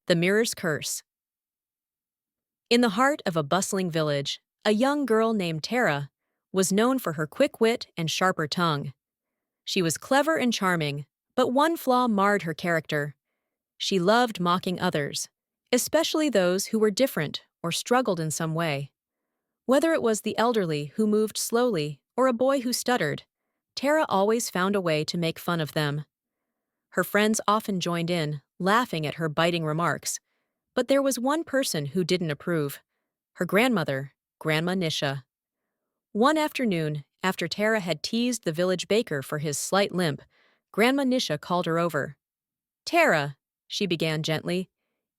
The Mirror's Curse. In the heart of a bustling village, a young girl named Tara was known for her quick wit and sharper tongue. She was clever and charming, but one flaw marred her character. She loved mocking others, especially those who were different or struggled in some way. Whether it was the elderly who moved slowly or a boy who stuttered, Tara always found a way to make fun of them. Her friends often joined in, laughing at her biting remarks. But there was one person who didn't approve: her grandmother, Grandma Nisha. One afternoon, after Tara had teased the village baker for his slight limp, Grandma Nisha called her over. "Tara," she began gently,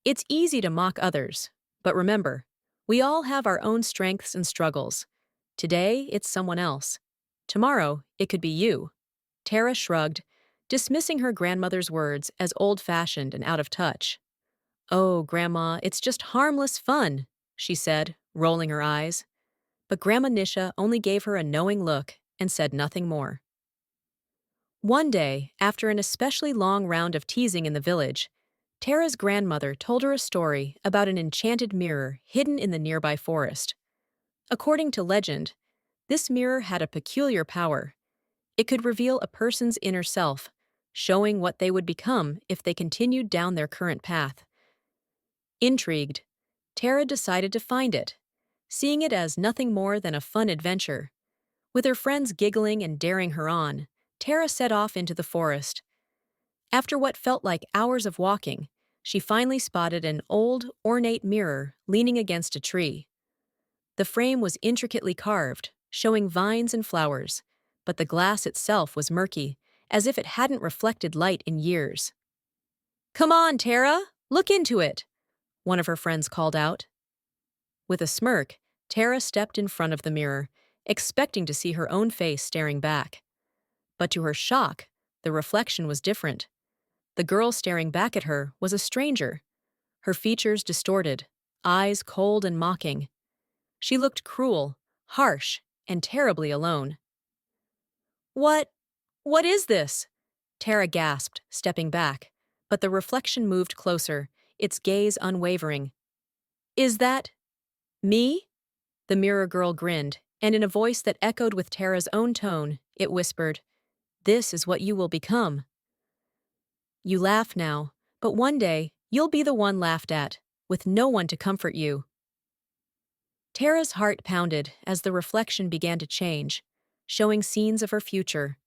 "it's easy to mock others. But remember, we all have our own strengths and struggles. Today, it's someone else. Tomorrow, it could be you." Tara shrugged, dismissing her grandmother's words as old-fashioned and out of touch. "Oh, Grandma, it's just harmless fun," she said, rolling her eyes. But Grandma Nisha only gave her a knowing look and said nothing more. One day, after an especially long round of teasing in the village, Tara's grandmother told her a story about an enchanted mirror hidden in the nearby forest. According to legend, this mirror had a peculiar power. It could reveal a person's inner self, showing what they would become if they continued down their current path. Intrigued, Tara decided to find it, seeing it as nothing more than a fun adventure. With her friends giggling and daring her on, Tara set off into the forest. After what felt like hours of walking, she finally spotted an old, ornate mirror leaning against a tree. The frame was intricately carved, showing vines and flowers, but the glass itself was murky, as if it hadn't reflected light in years. "Come on, Tara, look into it," one of her friends called out. With a smirk, Tara stepped in front of the mirror, expecting to see her own face staring back. But to her shock, the reflection was different. The girl staring back at her was a stranger, her features distorted, eyes cold and mocking. She looked cruel, harsh, and terribly alone. "What? What is this?" Tara gasped, stepping back, but the reflection moved closer, its gaze unwavering. "Is that me?" The mirror girl grinned, and in a voice that echoed with Tara's own tone, it whispered, "This is what you will become. You laugh now, but one day you'll be the one laughed at, with no one to comfort you." Tara's heart pounded as the reflection began to change, showing scenes of her future.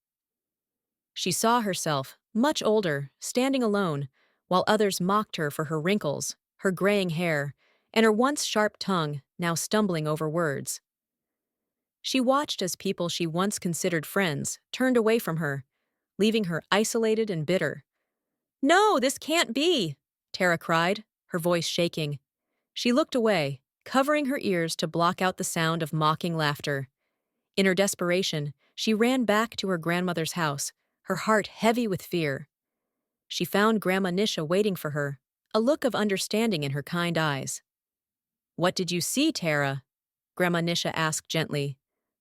She saw herself, much older, standing alone, while others mocked her for her wrinkles, her graying hair, and her once sharp tongue, now stumbling over words. She watched as people she once considered friends turned away from her, leaving her isolated and bitter. "No, this can't be!" Tara cried, her voice shaking. She looked away, covering her ears to block out the sound of mocking laughter. In her desperation, she ran back to her grandmother's house, her heart heavy with fear. She found Grandma Nisha waiting for her, a look of understanding in her kind eyes. "What did you see, Tara?" Grandma Nisha asked gently,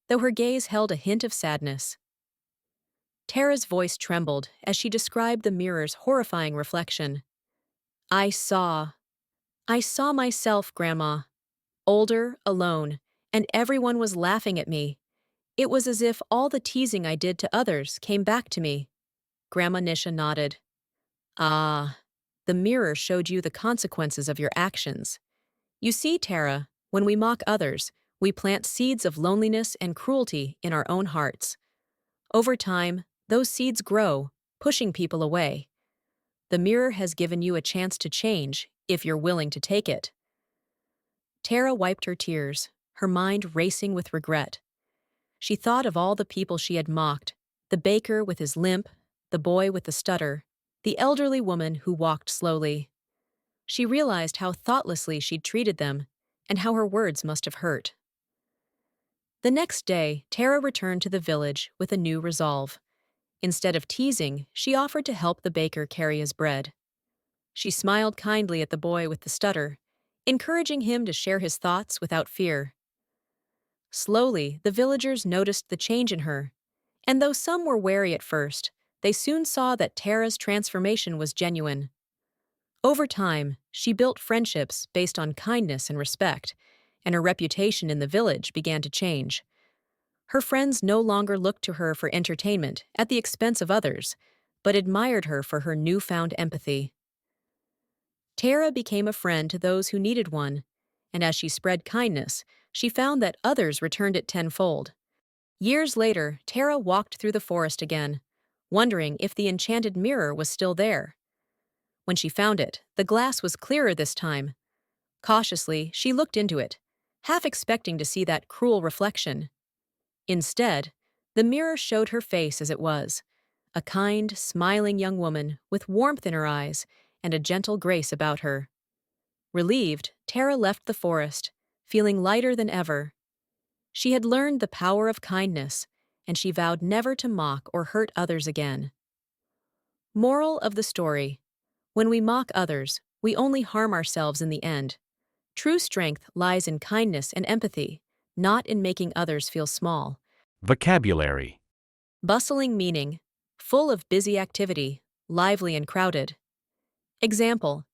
though her gaze held a hint of sadness. Tara's voice trembled as she described the mirror's horrifying reflection. I saw myself, Grandma. Older, alone, and everyone was laughing at me. It was as if all the teasing I did to others came back to me." Grandma Nisha nodded. "Ah, the mirror showed you the consequences of your actions. You see, Tara, when we mock others, we plant seeds of loneliness and cruelty in our own hearts. Over time, those seeds grow, pushing people away. The mirror has given you a chance to change, if you're willing to take it." Tara wiped her tears, her mind racing with regret. She thought of all the people she had mocked: the baker with his limp, the boy with the stutter, the elderly woman who walked slowly. She realized how thoughtlessly she'd treated them, and how her words must have hurt. The next day, Tara returned to the village with a new resolve. Instead of teasing, she offered to help the baker carry his bread. She smiled kindly at the boy with the stutter, encouraging him to share his thoughts without fear. Slowly, the villagers noticed the change in her, and though some were wary at first, they soon saw that Tara's transformation was genuine. Over time, she built friendships based on kindness and respect, and her reputation in the village began to change. Her friends no longer looked to her for entertainment at the expense of others, but admired her for her newfound empathy. Tara became a friend to those who needed one, and as she spread kindness, she found that others returned it tenfold. Years later, Tara walked through the forest again, wondering if the enchanted mirror was still there. When she found it, the glass was clearer this time. Cautiously, she looked into it, half expecting to see that cruel reflection. Instead, the mirror showed her face as it was, a kind, smiling young woman with warmth in her eyes and a gentle grace about her. Relieved, Tara left the forest, feeling lighter than ever. She had learned the power of kindness, and she vowed never to mock or hurt others again. Moral of the story: when we mock others, we only harm ourselves in the end. True strength lies in kindness and empathy, not in making others feel small. Vocabulary. Bustling meaning: full of busy activity, lively and crowded. Example: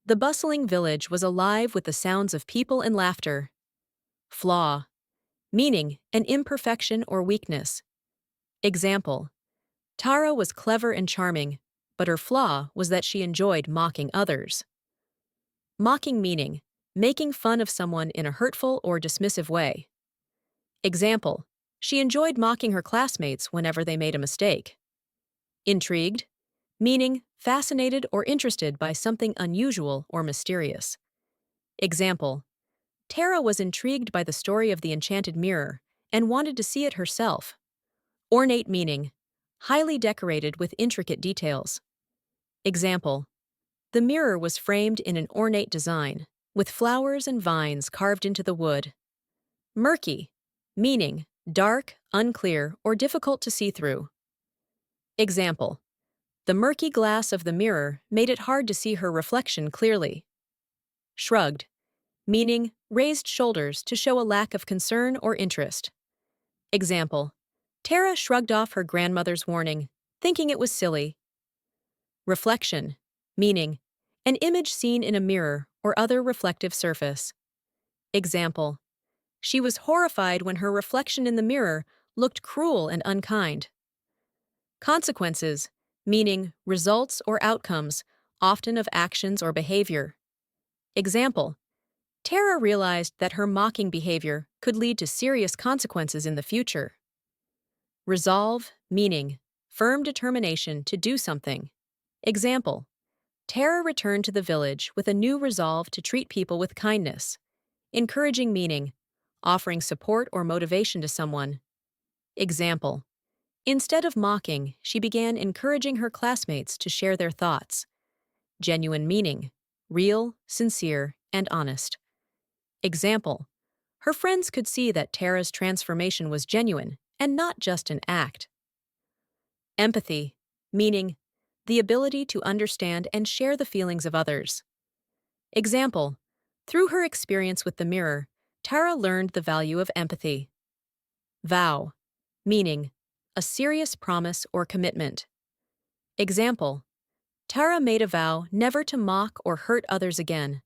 the bustling village was alive with the sounds of people and laughter. Flaw: meaning an imperfection or weakness. Example: Tara was clever and charming, but her flaw was that she enjoyed mocking others. Mocking meaning: making fun of someone in a hurtful or dismissive way. Example: she enjoyed mocking her classmates whenever they made a mistake. Intrigued: meaning fascinated or interested by something unusual or mysterious. Example: Tara was intrigued by the story of the enchanted mirror and wanted to see it herself. Ornate meaning: highly decorated with intricate details. Example: the mirror was framed in an ornate design, with flowers and vines carved into the wood. Murky, meaning dark, unclear, or difficult to see through. Example: the murky glass of the mirror made it hard to see her reflection clearly. Shrugged, meaning raised shoulders to show a lack of concern or interest. Example: Tara shrugged off her grandmother's warning, thinking it was silly. Reflection, meaning an image seen in a mirror or other reflective surface. Example: she was horrified when her reflection in the mirror looked cruel and unkind. Consequences, meaning results or outcomes, often of actions or behavior. Example: Tara realized that her mocking behavior could lead to serious consequences in the future. Resolve, meaning firm determination to do something. Example: Tara returned to the village with a new resolve to treat people with kindness. Encouraging meaning offering support or motivation to someone. Example: instead of mocking, she began encouraging her classmates to share their thoughts. Genuine meaning real, sincere, and honest. Example: her friends could see that Tara's transformation was genuine and not just an act. Empathy, meaning the ability to understand and share the feelings of others. Example: through her experience with the mirror, Tara learned the value of empathy. Vow, meaning a serious promise or commitment. Example: Tara made a vow never to mock or hurt others again.